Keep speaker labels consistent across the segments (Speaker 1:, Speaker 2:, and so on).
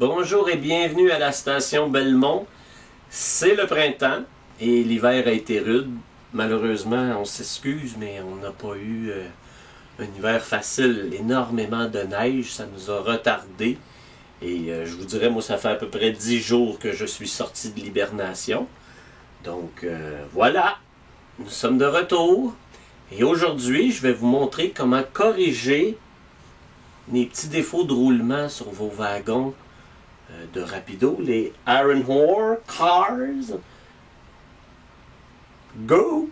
Speaker 1: Bonjour et bienvenue à la station Belmont. C'est le printemps et l'hiver a été rude. Malheureusement, on s'excuse, mais on n'a pas eu un hiver facile. Énormément de neige, ça nous a retardé. Et je vous dirais, moi, ça fait à peu près 10 jours que je suis sorti de l'hibernation. Donc voilà, nous sommes de retour. Et aujourd'hui, je vais vous montrer comment corriger les petits défauts de roulement sur vos wagons de Rapido, les Iron Ore Cars. Go!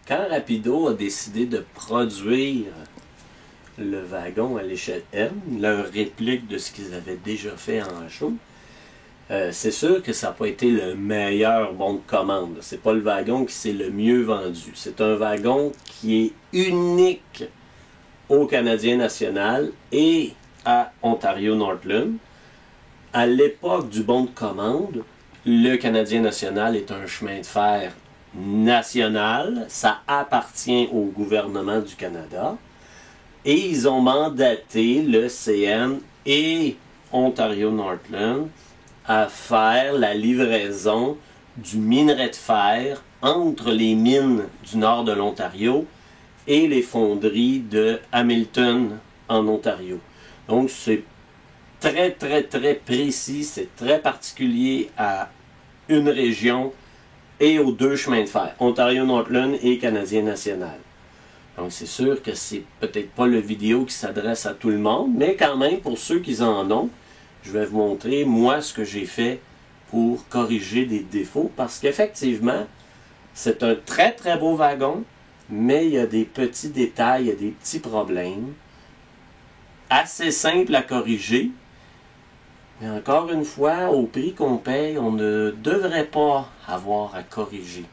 Speaker 1: Quand Rapido a décidé de produire le wagon à l'échelle M, leur réplique de ce qu'ils avaient déjà fait en show, c'est sûr que ça n'a pas été le meilleur bon de commande. C'est pas le wagon qui s'est le mieux vendu. C'est un wagon qui est unique au Canadien national et à Ontario Northland. À l'époque du bon de commande, le Canadien national est un chemin de fer national, ça appartient au gouvernement du Canada, et ils ont mandaté le CN et Ontario Northland à faire la livraison du minerai de fer entre les mines du nord de l'Ontario et les fonderies de Hamilton en Ontario. Donc c'est très précis, c'est très particulier à une région et aux deux chemins de fer, Ontario Northland et Canadien national. Donc c'est sûr que c'est peut-être pas le vidéo qui s'adresse à tout le monde, mais quand même pour ceux qui en ont, je vais vous montrer moi ce que j'ai fait pour corriger des défauts, parce qu'effectivement, c'est un très beau wagon, mais il y a des petits détails, il y a des petits problèmes, assez simples à corriger. Mais encore une fois, au prix qu'on paye, on ne devrait pas avoir à corriger.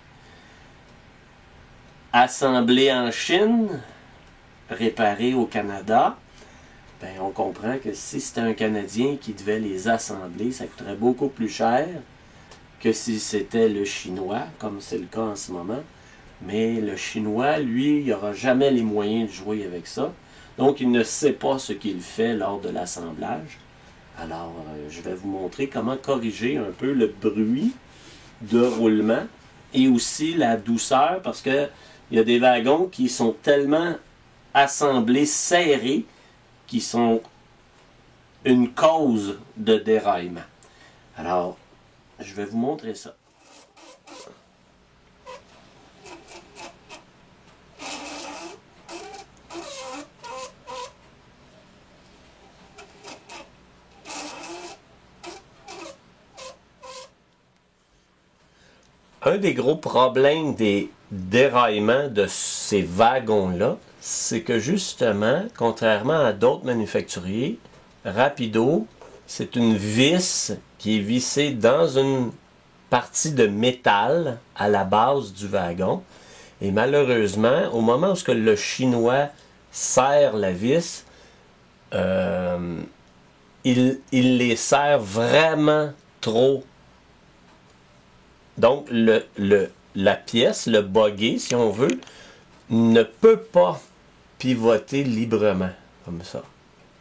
Speaker 1: Assemblé en Chine, réparé au Canada, ben on comprend que si c'était un Canadien qui devait les assembler, ça coûterait beaucoup plus cher que si c'était le Chinois, comme c'est le cas en ce moment. Mais le Chinois, lui, il n'aura jamais les moyens de jouer avec ça. Donc, il ne sait pas ce qu'il fait lors de l'assemblage. Alors, je vais vous montrer comment corriger un peu le bruit de roulement et aussi la douceur, parce que il y a des wagons qui sont tellement assemblés serrés qui sont une cause de déraillement. Alors, je vais vous montrer ça. Un des gros problèmes des déraillements de ces wagons-là, c'est que justement, contrairement à d'autres manufacturiers, Rapido, c'est une vis qui est vissée dans une partie de métal à la base du wagon. Et malheureusement, au moment où le Chinois serre la vis, il les serre vraiment trop. Donc, la pièce, le buggy, si on veut, ne peut pas pivoter librement, comme ça.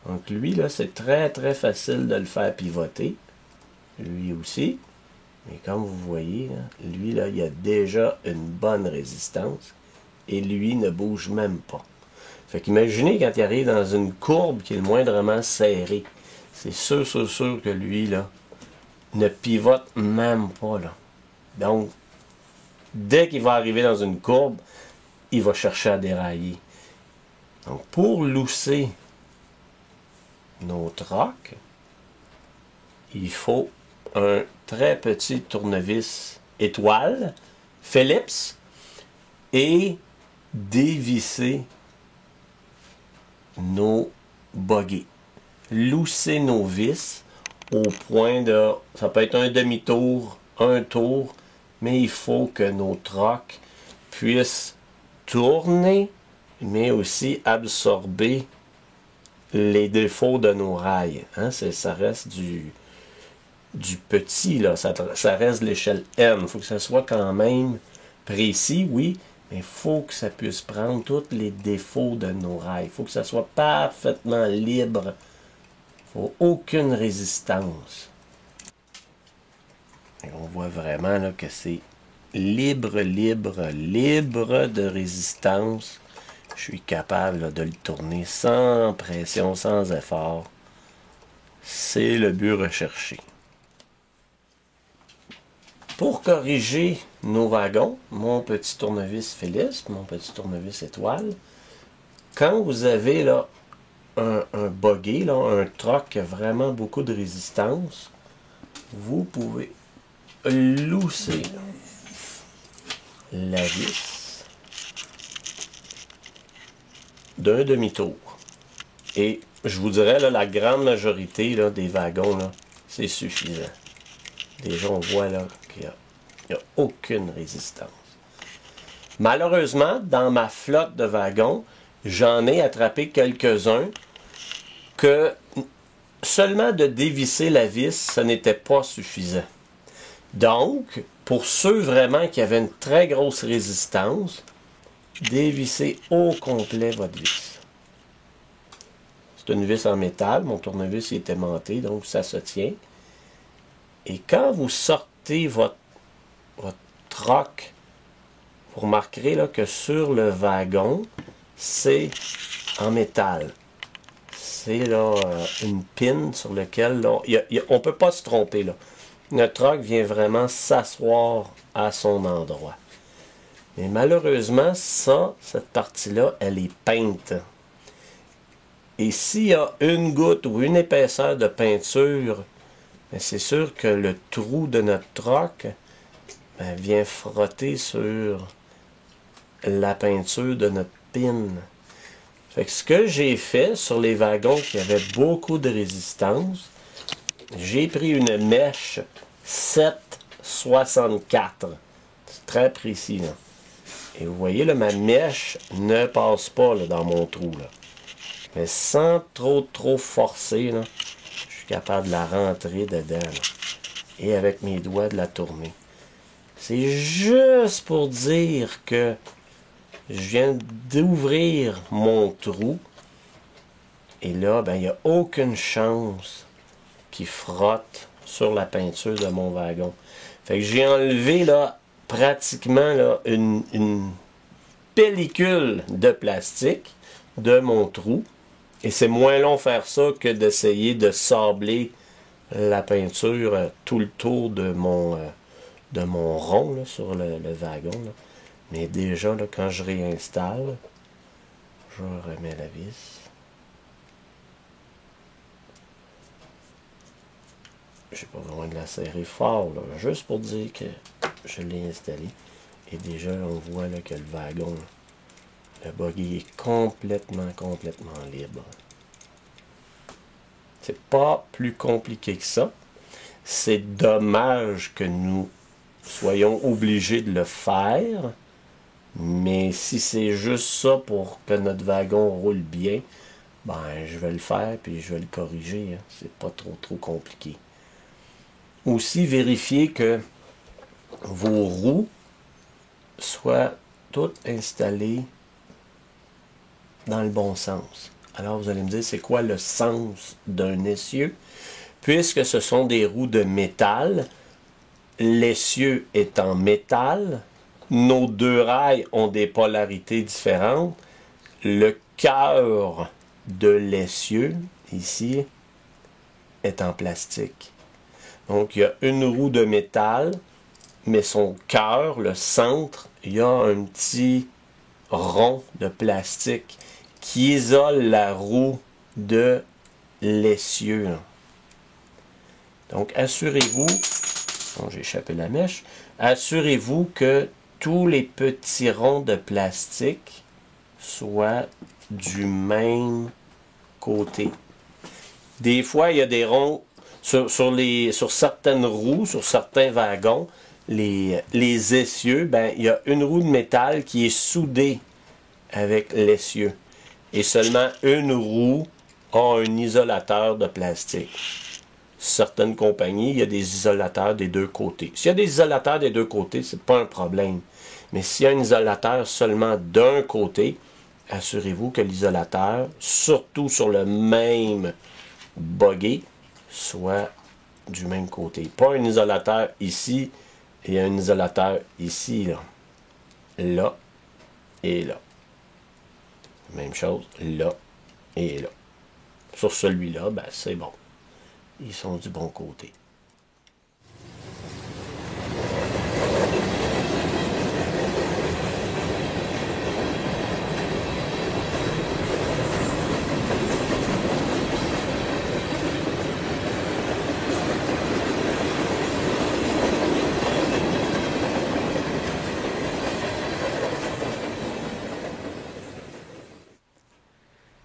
Speaker 1: Donc, lui, là, c'est très facile de le faire pivoter. Lui aussi. Mais comme vous voyez, là, lui, là, il a déjà une bonne résistance. Et lui ne bouge même pas. Fait qu'imaginez quand il arrive dans une courbe qui est le moindrement serrée. C'est sûr que lui, là, ne pivote même pas, là. Donc, dès qu'il va arriver dans une courbe, il va chercher à dérailler. Donc, pour lousser nos trocs, il faut un très petit tournevis étoile, Phillips, et dévisser nos bogies. Lousser nos vis au point de... Ça peut être un demi-tour, un tour, mais il faut que nos trocs puissent tourner, mais aussi absorber les défauts de nos rails. Hein? Ça reste du petit, là. Ça reste l'échelle N. Il faut que ça soit quand même précis, oui, mais il faut que ça puisse prendre tous les défauts de nos rails. Il faut que ça soit parfaitement libre. Il ne faut aucune résistance. Et on voit vraiment là, que c'est libre, libre, libre de résistance. Je suis capable là, de le tourner sans pression, sans effort. C'est le but recherché. Pour corriger nos wagons, mon petit tournevis Phillips, mon petit tournevis étoile, quand vous avez là un buggy, là, un troc qui a vraiment beaucoup de résistance, vous pouvez lousser la vis d'un demi-tour. Et je vous dirais, là, la grande majorité là, des wagons, là, c'est suffisant. Déjà, on voit là qu'il n'y a aucune résistance. Malheureusement, dans ma flotte de wagons, j'en ai attrapé quelques-uns que seulement de dévisser la vis, ce n'était pas suffisant. Donc, pour ceux vraiment qui avaient une très grosse résistance, dévissez au complet votre vis. C'est une vis en métal, mon tournevis est aimanté, donc ça se tient. Et quand vous sortez votre troc, vous remarquerez là, que sur le wagon, c'est en métal. C'est là une pin sur laquelle on ne peut pas se tromper. Là. Notre troc vient vraiment s'asseoir à son endroit. Mais malheureusement, cette partie-là, elle est peinte. Et s'il y a une goutte ou une épaisseur de peinture, c'est sûr que le trou de notre troc vient frotter sur la peinture de notre pin. Fait que ce que j'ai fait sur les wagons qui avaient beaucoup de résistance, j'ai pris une mèche 7,64. C'est très précis, là. Et vous voyez, là, ma mèche ne passe pas là, dans mon trou. Là. Mais sans trop forcer, là, je suis capable de la rentrer dedans. Là, et avec mes doigts de la tourner. C'est juste pour dire que je viens d'ouvrir mon trou. Et là, ben, il n'y a aucune chance qu'il frotte sur la peinture de mon wagon. Fait que j'ai enlevé là, pratiquement là, une pellicule de plastique de mon trou. Et c'est moins long faire ça que d'essayer de sabler la peinture tout le tour de mon rond là, sur le wagon. Là. Mais déjà, là, quand je réinstalle, je remets la vis. J'ai pas besoin de la serrer fort, là, juste pour dire que je l'ai installé. Et déjà, on voit là, que le wagon, là, le buggy est complètement libre. C'est pas plus compliqué que ça. C'est dommage que nous soyons obligés de le faire. Mais si c'est juste ça pour que notre wagon roule bien, ben je vais le faire puis je vais le corriger. Hein. C'est pas trop compliqué. Aussi, vérifier que vos roues soient toutes installées dans le bon sens. Alors, vous allez me dire, c'est quoi le sens d'un essieu? Puisque ce sont des roues de métal, l'essieu est en métal, nos deux rails ont des polarités différentes, le cœur de l'essieu, ici, est en plastique. Donc, il y a une roue de métal, mais son cœur, le centre, il y a un petit rond de plastique qui isole la roue de l'essieu. Donc, assurez-vous, bon, j'ai échappé la mèche, assurez-vous que tous les petits ronds de plastique soient du même côté. Des fois, il y a des ronds sur certaines roues, sur certains wagons, les essieux, ben, il y a une roue de métal qui est soudée avec l'essieu. Et seulement une roue a un isolateur de plastique. Certaines compagnies, il y a des isolateurs des deux côtés. S'il y a des isolateurs des deux côtés, c'est pas un problème. Mais s'il y a un isolateur seulement d'un côté, assurez-vous que l'isolateur, surtout sur le même buggy, soit du même côté. Pas un isolateur ici et un isolateur ici, là. Là et là. Même chose, là et là. Sur celui-là, ben c'est bon. Ils sont du bon côté.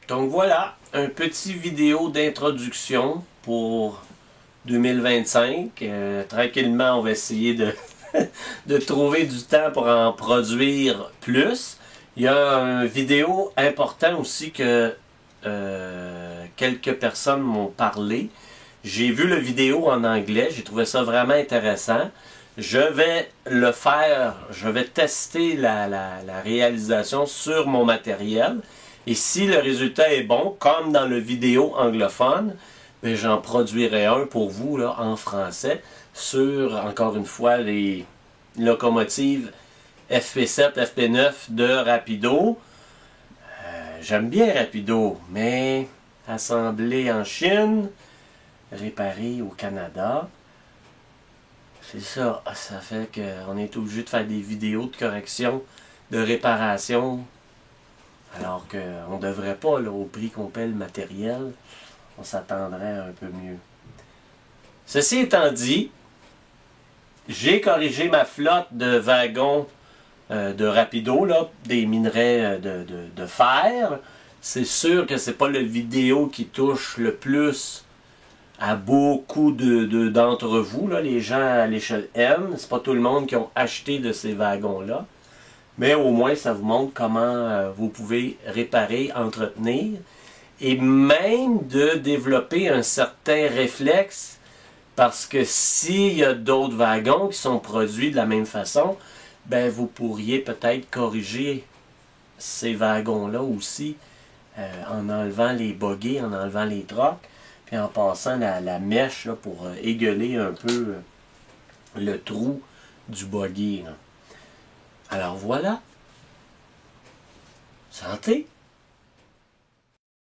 Speaker 1: Donc voilà, un petit vidéo d'introduction pour 2025. Tranquillement, on va essayer de trouver du temps pour en produire plus. Il y a une vidéo important aussi que quelques personnes m'ont parlé. J'ai vu la vidéo en anglais, j'ai trouvé ça vraiment intéressant. Je vais le faire, je vais tester la réalisation sur mon matériel. Et si le résultat est bon, comme dans le vidéo anglophone, ben j'en produirai un pour vous là, en français sur, encore une fois, les locomotives FP7, FP9 de Rapido. J'aime bien Rapido, mais assemblé en Chine, réparé au Canada, c'est ça. Ça fait qu'on est obligé de faire des vidéos de correction, de réparation, alors qu'on ne devrait pas, là, au prix qu'on paie le matériel, on s'attendrait un peu mieux. Ceci étant dit, j'ai corrigé ma flotte de wagons de Rapido, là, des minerais de fer. C'est sûr que c'est pas le vidéo qui touche le plus à beaucoup d'entre vous, là, les gens à l'échelle M. C'est pas tout le monde qui ont acheté de ces wagons-là. Mais au moins, ça vous montre comment vous pouvez réparer, entretenir, et même de développer un certain réflexe, parce que s'il y a d'autres wagons qui sont produits de la même façon, ben vous pourriez peut-être corriger ces wagons-là aussi, en enlevant les bogies, en enlevant les trocs, puis en passant la mèche là, pour égueuler un peu le trou du bogie. Alors voilà. Santé!